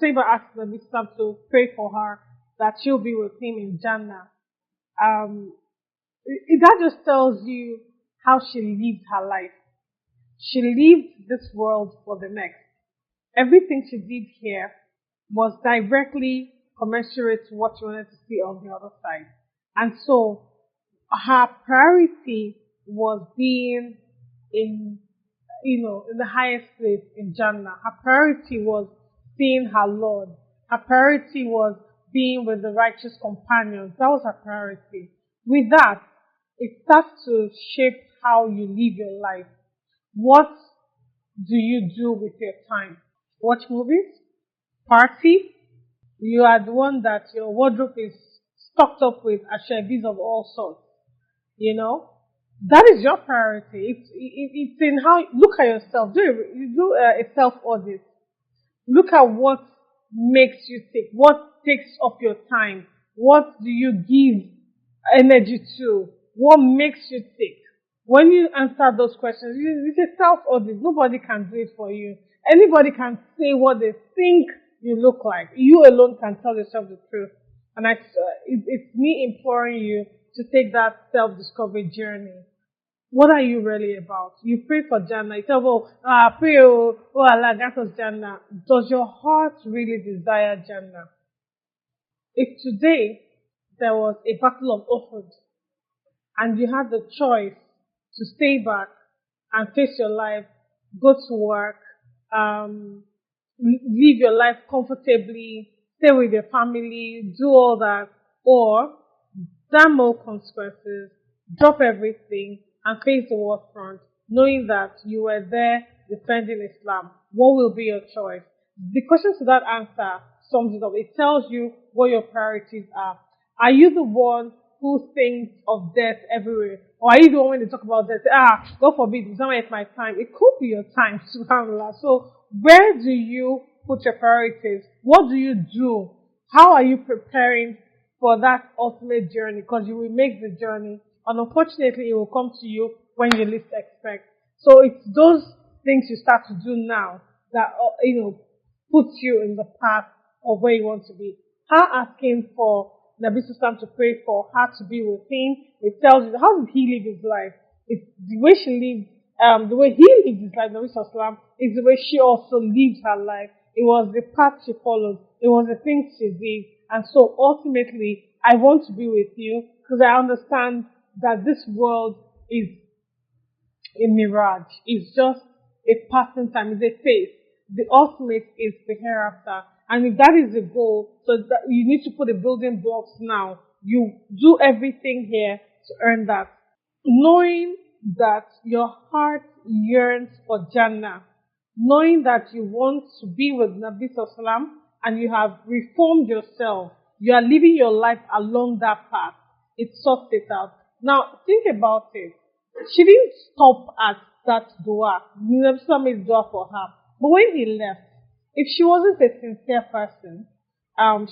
Nusaybah asked the Islam to pray for her that she'll be with him in Jannah. Um, that just tells you how she lived her life. She lived this world for the next. Everything she did here was directly commensurate to what she wanted to see on the other side. And so her priority was being in, in the highest place in Jannah. Her priority was seeing her Lord. Her priority was being with the righteous companions. That was her priority. With that, it starts to shape how you live your life. What do you do with your time? Watch movies? Party? You are the one that your wardrobe is stocked up with ashebis of all sorts. You know, that is your priority. It's in how look at yourself. Do a self audit. Look at what makes you tick. What takes up your time? What do you give energy to? What makes you tick? When you answer those questions, it's a self audit. Nobody can do it for you. Anybody can say what they think you look like. You alone can tell yourself the truth. And it's me imploring you to take that self-discovery journey. What are you really about? You pray for Jannah. You say, pray, Allah, grant us Jannah. Does your heart really desire Jannah? If today there was a battle of Uhud and you had the choice to stay back and face your life, go to work, live your life comfortably, stay with your family, do all that, or damn all consequences, drop everything and face the war front, knowing that you were there defending Islam. What will be your choice? The question to that answer sums it up. It tells you what your priorities are. Are you the one who thinks of death everywhere? Or are you the one when they talk about death? God forbid, it's not yet my time. It could be your time, subhanAllah. So where do you put your priorities? What do you do? How are you preparing for that ultimate journey? Because you will make the journey, and unfortunately it will come to you when you least expect. So it's those things you start to do now that puts you in the path of where you want to be. Her asking for Nabi Sallam to pray for her to be with him, it tells you how did he live his life. It's the way she lived, the way he lived his life, Nabi Sallam, is the way she also lived her life. It was the path she followed. It was the things she did. And so ultimately, I want to be with you because I understand that this world is a mirage. It's just a passing time. It's a phase. The ultimate is the hereafter. And if that is the goal, so that you need to put the building blocks now. You do everything here to earn that. Knowing that your heart yearns for Jannah, knowing that you want to be with Nabi Sallam and you have reformed yourself, you are living your life along that path. It sorts it out. Now, think about it. She didn't stop at that dua. Nabi Sallam made dua for her. But when he left, if she wasn't a sincere person,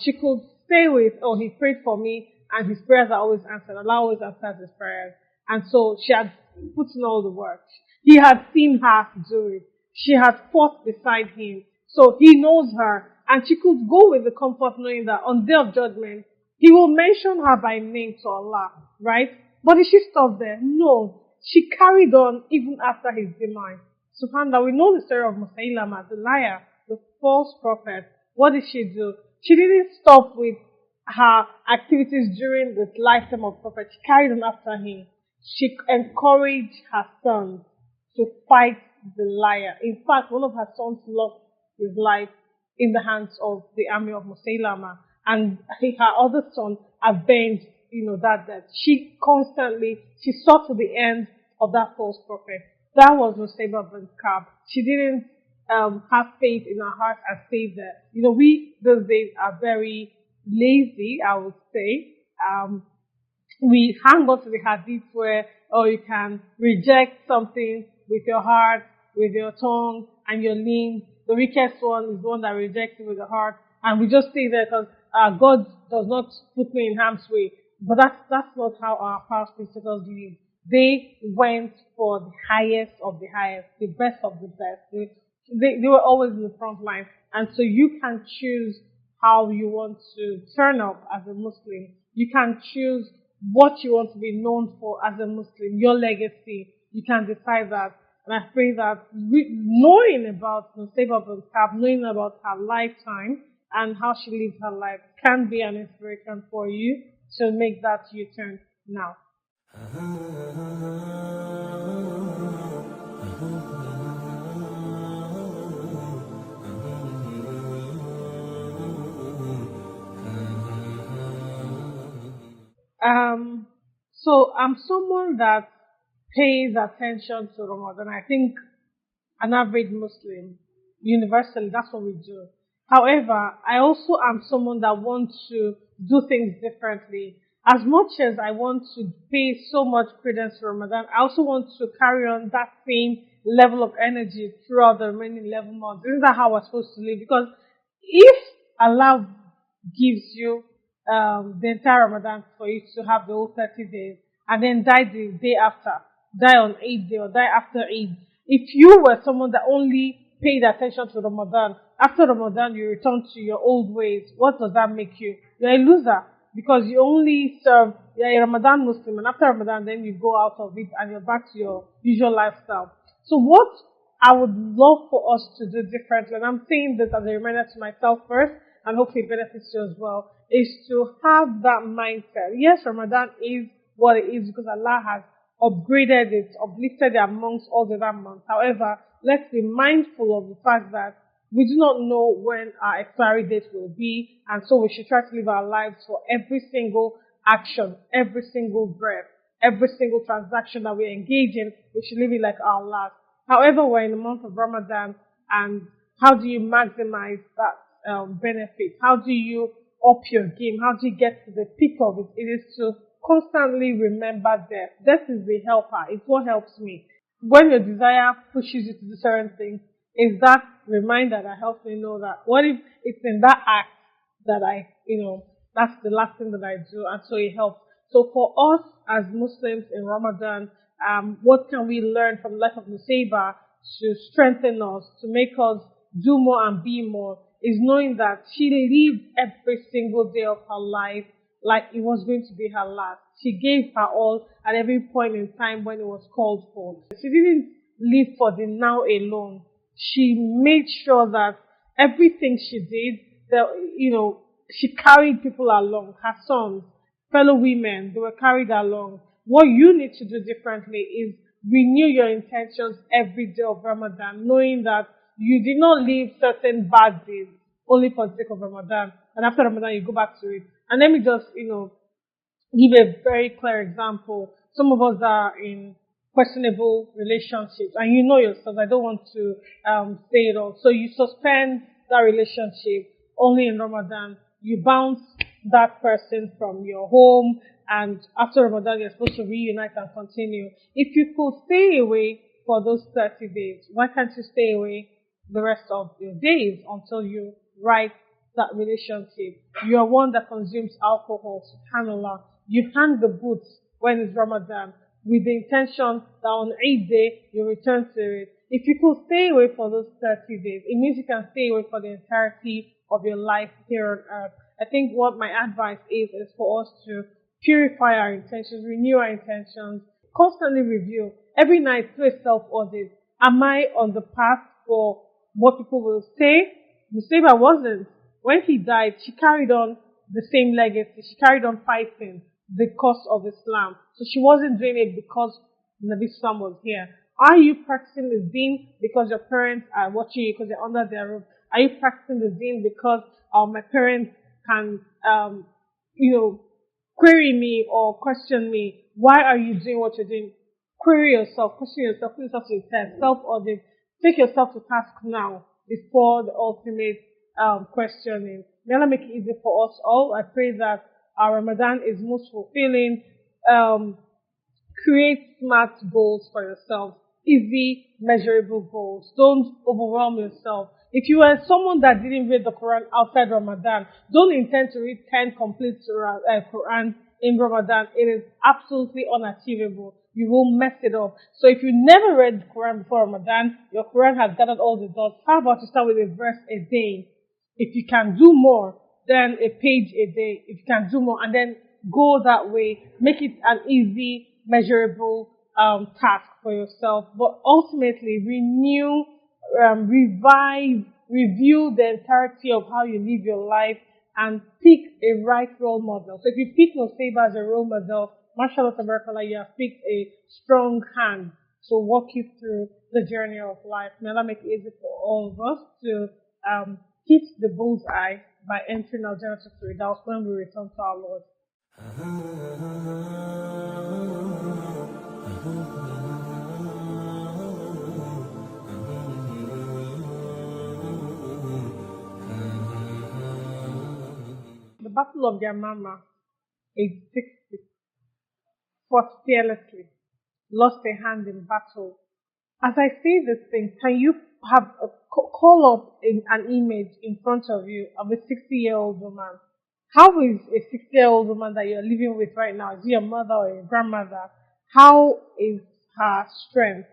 she could stay with, he prayed for me and his prayers are always answered. Allah always answers his prayers. And so she had put in all the work. He had seen her do it. She had fought beside him. So he knows her. And she could go with the comfort knowing that on Day of Judgment, he will mention her by name to Allah, right? But did she stop there? No. She carried on even after his demise. SubhanAllah, we know the story of Musaylama, the liar, the false prophet. What did she do? She didn't stop with her activities during the lifetime of prophet. She carried on after him. She encouraged her sons to fight the liar. In fact, one of her sons lost his life in the hands of the army of Musaylama. And her other son avenged, that death. She saw to the end of that false prophet. That was Nusaybah bint Ka'b. She didn't have faith in her heart and stay there. We those days are very lazy, I would say. We hang on to the hadith where, you can reject something with your heart, with your tongue, and your limbs. The weakest one is the one that rejects it with the heart. And we just stay there because God does not put me in harm's way. But that's not how our past principles live. They went for the highest of the highest, the best of the best. they were always in the front line. And so you can choose how you want to turn up as a Muslim. You can choose what you want to be known for as a Muslim, your legacy. You can decide that. And I pray that knowing about Nusaybah Bint, knowing about her lifetime and how she lived her life can be an inspiration for you to make that U-turn now. Um, so I'm someone that pays attention to Ramadan. I think an average Muslim, universally, that's what we do. However, I also am someone that wants to do things differently. As much as I want to pay so much credence to Ramadan, I also want to carry on that same level of energy throughout the remaining 11 months. Isn't that how we're supposed to live? Because if Allah gives you the entire Ramadan for you to have the whole 30 days and then die the day after, die on Eid day or die after Eid. If you were someone that only paid attention to Ramadan, after Ramadan you return to your old ways, what does that make you? You're a loser because you only serve, you're a Ramadan Muslim, and after Ramadan then you go out of it and you're back to your usual lifestyle. So what I would love for us to do differently, and I'm saying this as a reminder to myself first, and hopefully it benefits you as well, is to have that mindset. Yes, Ramadan is what it is because Allah has upgraded it, uplifted it amongst all the other months. However, let's be mindful of the fact that we do not know when our expiry date will be, and so we should try to live our lives for every single action, every single breath, every single transaction that we engage in, we should live it like our last. However, we're in the month of Ramadan, and how do you maximize that benefit? How do you up your game? How do you get to the peak of it? It is to constantly remember death. Death is the helper. It's what helps me. When your desire pushes you to do certain things, is that reminder that helps me know that what if it's in that act that that's the last thing that I do, and so it helps. So for us as Muslims in Ramadan, what can we learn from the life of Nusaybah to strengthen us, to make us do more and be more, is knowing that she lived every single day of her life like it was going to be her last. She gave her all at every point in time when it was called for. She didn't live for the now alone. She made sure that everything she did, that she carried people along, her sons, fellow women, they were carried along. What you need to do differently is renew your intentions every day of Ramadan, knowing that you did not leave certain bad days only for the sake of Ramadan, and after Ramadan you go back to it. And let me just, give a very clear example. Some of us are in questionable relationships, and you know yourself. I don't want to say it all. So you suspend that relationship only in Ramadan. You bounce that person from your home, and after Ramadan you're supposed to reunite and continue. If you could stay away for those 30 days, why can't you stay away the rest of your days until you right that relationship? You are one that consumes alcohol, subhanAllah. You hang the boots when it's Ramadan with the intention that on Eid day you return to it. If you could stay away for those 30 days, it means you can stay away for the entirety of your life here on earth. I think what my advice is for us to purify our intentions, renew our intentions, constantly review. Every night do a self-audit. Am I on the path for what people will say? Nusaybah wasn't. When he died, she carried on the same legacy. She carried on fighting the cause of Islam. So she wasn't doing it because Nabi Islam was here. Are you practicing the deen because your parents are watching you because you're under their roof? Are you practicing the deen because my parents can, query me or question me? Why are you doing what you're doing? Query yourself, question yourself, put yourself to the test, self-audit. Take yourself to task now before the ultimate questioning. May Allah make it easy for us all. I pray that our Ramadan is most fulfilling. Create smart goals for yourself. Easy, measurable goals. Don't overwhelm yourself. If you are someone that didn't read the Quran outside Ramadan, don't intend to read 10 complete Quran in Ramadan. It is absolutely unachievable. you will mess it up. So if you never read the Quran before Ramadan, your Quran has gathered all the dots. How about you start with a verse a day? If you can do more, then a page a day. If you can do more, and then go that way, make it an easy, measurable task for yourself. But ultimately, renew, revise, review the entirety of how you live your life, and pick a right role model. So if you pick Nusaybah as a role model, mashallah tabarakallah, you have picked a strong hand to walk you through the journey of life. May Allah make it easy for all of us to hit the bullseye by entering our journey to Firdaus when we return to our Lord. The Battle of Yamama, age 60, fought fearlessly, lost a hand in battle. As I say this thing, can you have call up an image in front of you of a 60-year-old woman? How is a 60-year-old woman that you're living with right now? Is she your mother or your grandmother? How is her strength?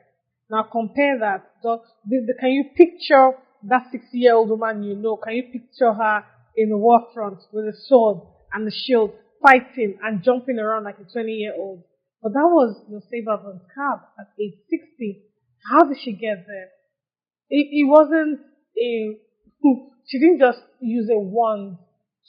Now compare that. Can you picture that 60-year-old woman you know? Can you picture her in the war front with a sword and the shield, fighting and jumping around like a 20-year-old? But that was Nusaybah bint Ka'b at age 60. How did she get there? It wasn't she didn't just use a wand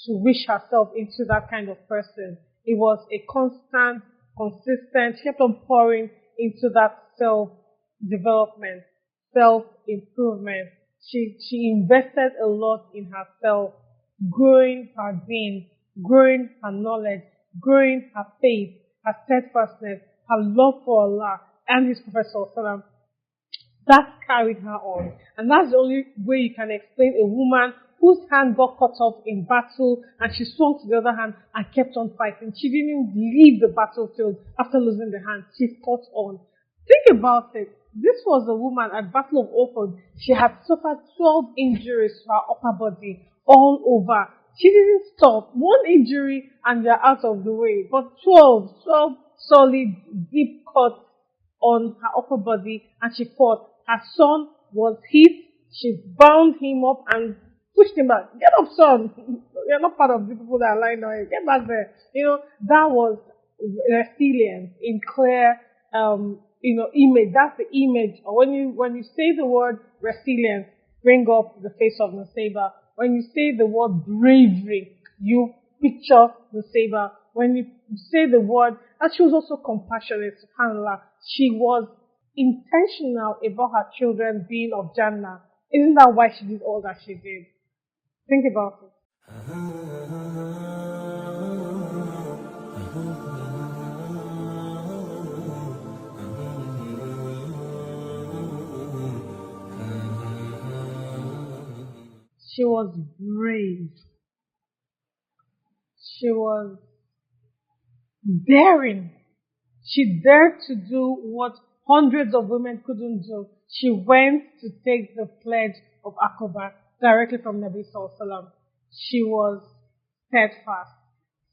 to wish herself into that kind of person. It was a constant, consistent, she kept on pouring into that self-development, self-improvement. She invested a lot in herself, growing her deen, growing her knowledge, growing her faith, her steadfastness, her love for Allah and His Prophet Sallallahu Alaihi Wasallam. That carried her on. And that's the only way you can explain a woman whose hand got cut off in battle and she swung to the other hand and kept on fighting. She didn't leave the battlefield after losing the hand. She fought on. Think about it. This was a woman at Battle of Uhud. She had suffered 12 injuries to her upper body all over. She didn't stop. One injury and they're out of the way. But 12 solid, deep cuts on her upper body, and she fought. Her son was hit. She bound him up and pushed him back. Get up, son. You're not part of the people that are lying down here. Get back there. That was resilience in clear, image. That's the image. Or when you say the word resilience, bring up the face of Nusaybah. When you say the word bravery, you picture Nusaybah. When you say the word, and she was also compassionate, subhanAllah. She was intentional about her children being of Jannah. Isn't that why she did all that she did? Think about it. She was brave. She was daring. She dared to do what hundreds of women couldn't do. She went to take the pledge of Aqaba directly from Nabi Sallallahu Alaihi Wasallam. She was steadfast.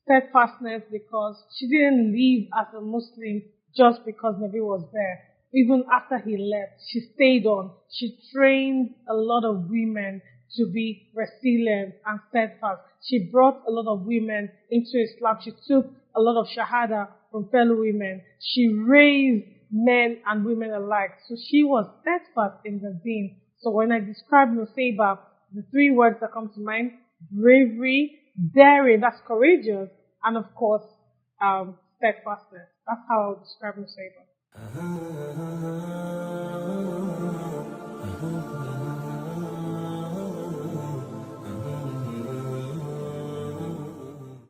Steadfastness because she didn't leave as a Muslim just because Nabi was there. Even after he left, she stayed on. She trained a lot of women to be resilient and steadfast. She brought a lot of women into Islam. She took a lot of shahada from fellow women. She raised men and women alike. So she was steadfast in the deen. So when I describe Nusaybah, the three words that come to mind: bravery, daring, that's courageous, and of course, steadfastness. That's how I would describe Nusaybah.